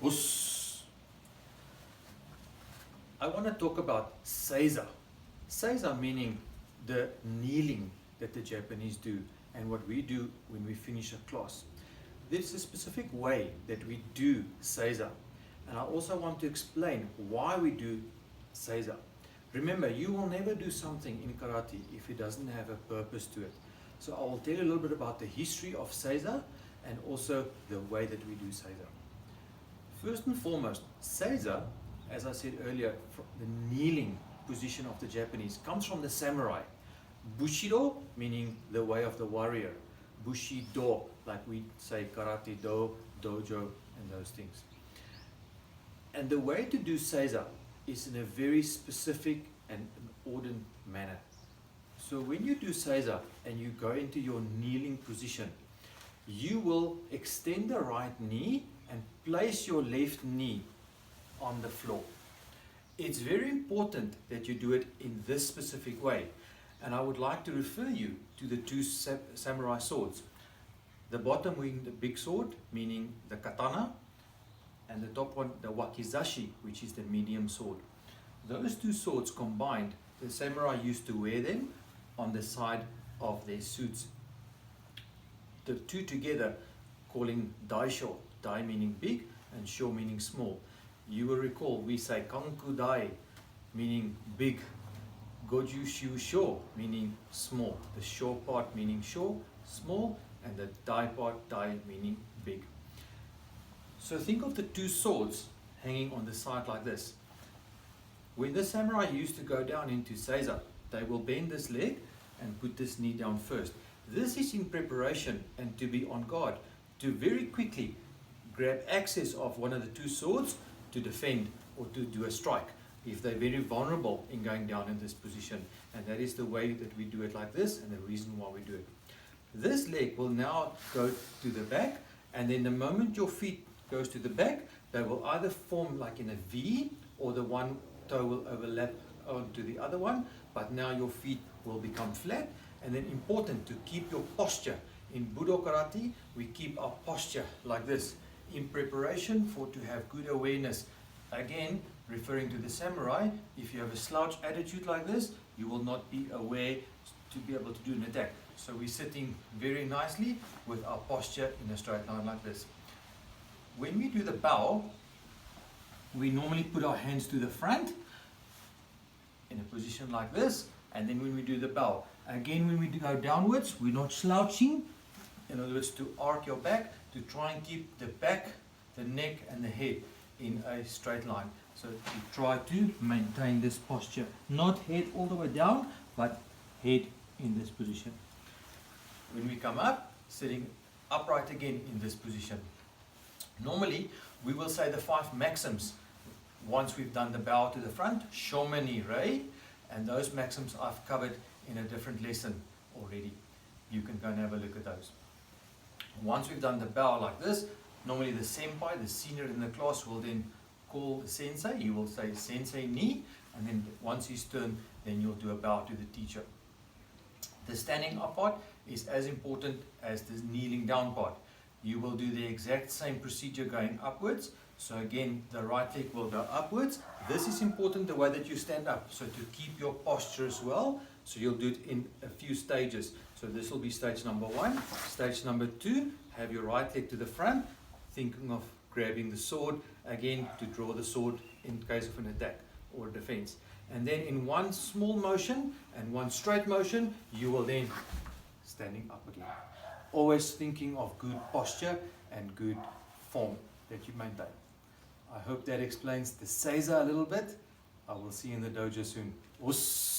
Us. I want to talk about Seiza. Seiza meaning the kneeling that the Japanese do and what we do when we finish a class. There's a specific way that we do Seiza, and I also want to explain why we do Seiza. Remember, you will never do something in karate if it doesn't have a purpose to it. So I will tell you a little bit about the history of Seiza and also the way that we do Seiza. First and foremost, Seiza, as I said earlier, the kneeling position of the Japanese comes from the samurai. Bushido meaning the way of the warrior. Bushido, like we say karate do, dojo, and those things. And the way to do Seiza is in a very specific and ordered manner. So when you do Seiza and you go into your kneeling position, you will extend the right knee and place your left knee on the floor. It's very important that you do it in this specific way. And I would like to refer you to the two samurai swords. The bottom being the big sword, meaning the katana, and the top one, the wakizashi, which is the medium sword. Those two swords combined, the samurai used to wear them on the side of their suits. The two together, calling daisho, dai meaning big and sho meaning small. You will recall we say kanku dai meaning big, goju shu sho meaning small. The sho part meaning sho, small, and the dai part, dai meaning big. So think of the two swords hanging on the side like this. When the samurai used to go down into Seiza, they will bend this leg and put this knee down first. This is in preparation and to be on guard, to very quickly grab access of one of the two swords to defend or to do a strike if they're very vulnerable in going down in this position. And that is the way that we do it like this, and the reason why we do it. This leg will now go to the back, and then the moment your feet goes to the back, they will either form like in a V, or the one toe will overlap onto the other one, but now your feet will become flat. And then important to keep your posture. In Budo Karate, we keep our posture like this in preparation for to have good awareness. Again, referring to the samurai, if you have a slouch attitude like this, you will not be aware to be able to do an attack. So we're sitting very nicely with our posture in a straight line like this. When we do the bow, we normally put our hands to the front in a position like this, and then when we do the bow, again when we go downwards, we're not slouching, in other words to arc your back, to try and keep the back, the neck and the head in a straight line. So to try to maintain this posture, not head all the way down, but head in this position. When we come up, sitting upright again in this position. Normally we will say the 5 maxims once we've done the bow to the front, Shomani Rei, and those maxims I've covered in a different lesson already. You can go and have a look at those. Once we've done the bow like this, normally the senpai, the senior in the class, will then call the sensei. He will say sensei ni, and then once he's turned, then you'll do a bow to the teacher. The standing up part is as important as the kneeling down part. You will do the exact same procedure going upwards. So again, the right leg will go upwards. This is important, the way that you stand up. So to keep your posture as well. So you'll do it in a few stages. So this will be stage number 1. Stage number 2, have your right leg to the front, thinking of grabbing the sword, again to draw the sword in case of an attack or defense. And then in one small motion and one straight motion, you will then standing up again. Always thinking of good posture and good form that you maintain. I hope that explains the Seiza a little bit. I will see you in the dojo soon. Us.